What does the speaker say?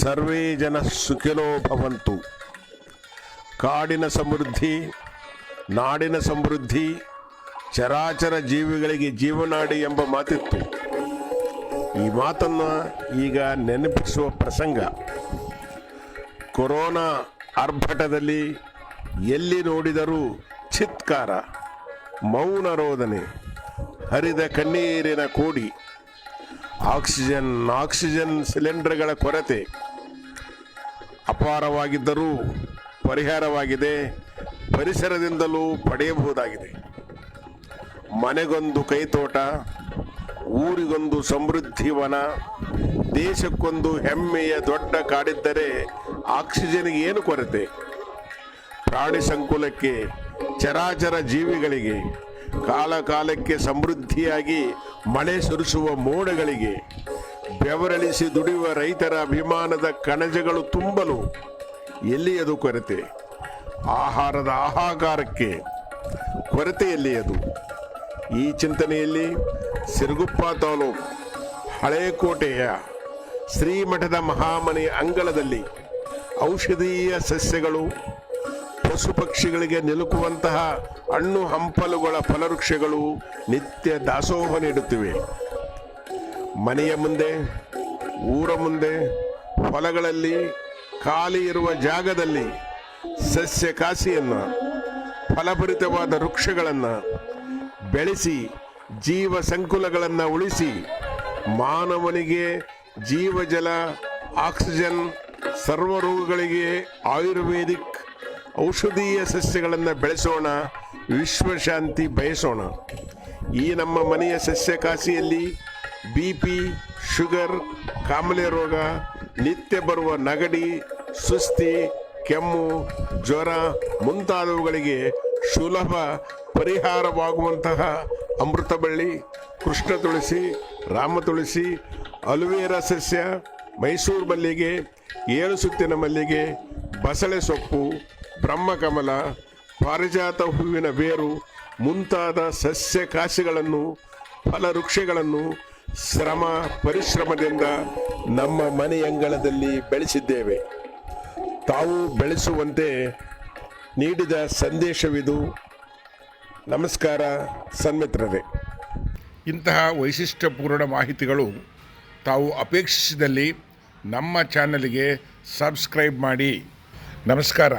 ಸರ್ವೇ ಜನ ಸುಖಿನೋ ಭವಂತು. ಕಾಡಿನ ಸಮೃದ್ಧಿ, ನಾಡಿನ ಸಮೃದ್ಧಿ, ಚರಾಚರ ಜೀವಿಗಳಿಗೆ ಜೀವನಾಡಿ ಎಂಬ ಮಾತಿತ್ತು. ಈ ಮಾತನ್ನು ಈಗ ನೆನಪಿಸುವ ಪ್ರಸಂಗ. ಕೊರೋನಾ ಆರ್ಭಟದಲ್ಲಿ ಎಲ್ಲಿ ನೋಡಿದರೂ ಚಿತ್ಕಾರ, ಮೌನ ರೋದನೆ, ಹರಿದ ಕಣ್ಣೀರಿನ ಕೋಡಿ, ಆಕ್ಸಿಜನ್ ಸಿಲಿಂಡರ್ಗಳ ಕೊರತೆ ಅಪಾರವಾಗಿದ್ದರೂ ಪರಿಹಾರವಾಗಿದೆ, ಪರಿಸರದಿಂದಲೂ ಪಡೆಯಬಹುದಾಗಿದೆ. ಮನೆಗೊಂದು ಕೈತೋಟ, ಊರಿಗೊಂದು ಸಮೃದ್ಧಿ ವನ, ದೇಶಕ್ಕೊಂದು ಹೆಮ್ಮೆಯ ದೊಡ್ಡ ಕಾಡಿದ್ದರೆ ಆಕ್ಸಿಜನ್ಗೆ ಏನು ಕೊರತೆ? ಪ್ರಾಣಿ ಸಂಕುಲಕ್ಕೆ, ಚರಾಚರ ಜೀವಿಗಳಿಗೆ, ಕಾಲಕ್ಕೆ ಸಮೃದ್ಧಿಯಾಗಿ ಮಳೆ ಸುರಿಸುವ ಮೋಡಗಳಿಗೆ, ಬೆವರಳಿಸಿ ದುಡಿಯುವ ರೈತರ ಅಭಿಮಾನದ ಕಣಜಗಳು ತುಂಬಲು ಎಲ್ಲಿಯದು ಕೊರತೆ? ಆಹಾರದ ಆಹಾಕಾರಕ್ಕೆ ಕೊರತೆ ಎಲ್ಲಿಯದು? ಈ ಚಿಂತನೆಯಲ್ಲಿ ಸಿರುಗುಪ್ಪ ತಾಲೂಕು ಹಳೇಕೋಟೆಯ ಶ್ರೀಮಠದ ಮಹಾಮನೆಯ ಅಂಗಳದಲ್ಲಿ ಔಷಧೀಯ ಸಸ್ಯಗಳು, ಪಶು ಪಕ್ಷಿಗಳಿಗೆ ನಿಲುಕುವಂತಹ ಹಣ್ಣು ಹಂಪಲುಗಳ ಫಲವೃಕ್ಷಗಳು ನಿತ್ಯ ದಾಸೋಹ ನೀಡುತ್ತಿವೆ. ಮನೆಯ ಮುಂದೆ, ಊರ ಮುಂದೆ, ಹೊಲಗಳಲ್ಲಿ, ಖಾಲಿ ಇರುವ ಜಾಗದಲ್ಲಿ ಸಸ್ಯ ಕಾಸಿಯನ್ನು, ಫಲಭರಿತವಾದ ವೃಕ್ಷಗಳನ್ನು ಬೆಳೆಸಿ ಜೀವ ಸಂಕುಲಗಳನ್ನು ಉಳಿಸಿ ಮಾನವನಿಗೆ ಜೀವಜಲ, ಆಕ್ಸಿಜನ್, ಸರ್ವರೋಗಗಳಿಗೆ ಆಯುರ್ವೇದಿಕ್ ಔಷಧೀಯ ಸಸ್ಯಗಳನ್ನು ಬೆಳೆಸೋಣ, ವಿಶ್ವಶಾಂತಿ ಬಯಸೋಣ. ಈ ನಮ್ಮ ಮನೆಯ ಸಸ್ಯ ಕಾಸಿಯಲ್ಲಿ BP, ಶುಗರ್, ಕಾಮಲೆ ರೋಗ, ನಿತ್ಯ ಬರುವ ನಗಡಿ, ಸುಸ್ತಿ, ಕೆಮ್ಮು, ಜ್ವರ ಮುಂತಾದವುಗಳಿಗೆ ಸುಲಭ ಪರಿಹಾರವಾಗುವಂತಹ ಅಮೃತ ಬಳ್ಳಿ, ಕೃಷ್ಣ ತುಳಸಿ, ರಾಮ ತುಳಸಿ, ಅಲುವೇರಾ ಸಸ್ಯ, ಮೈಸೂರು ಮಲ್ಲಿಗೆ, 7 ಸುತ್ತಿನ ಮಲ್ಲಿಗೆ, ಬಸಳೆ ಸೊಪ್ಪು, ಬ್ರಹ್ಮಕಮಲ, ಪಾರಿಜಾತ ಹೂವಿನ ಬೇರು ಮುಂತಾದ ಸಸ್ಯ ಕಾಸಿಗಳನ್ನು, ಫಲವೃಕ್ಷಗಳನ್ನು ಪರಿಶ್ರಮದಿಂದ ನಮ್ಮ ಮನೆಯಂಗಳದಲ್ಲಿ ಬೆಳೆಸಿದ್ದೇವೆ. ತಾವು ಬೆಳೆಸುವಂತೆ ನೀಡಿದ ಸಂದೇಶವಿದು. ನಮಸ್ಕಾರ ಸನ್ಮಿತ್ರರೇ. ಇಂತಹ ವೈಶಿಷ್ಟ್ಯಪೂರ್ಣ ಮಾಹಿತಿಗಳು ತಾವು ಅಪೇಕ್ಷಿಸಿದಲ್ಲಿ ನಮ್ಮ ಚಾನಲ್ಗೆ ಸಬ್ಸ್ಕ್ರೈಬ್ ಮಾಡಿ. ನಮಸ್ಕಾರ.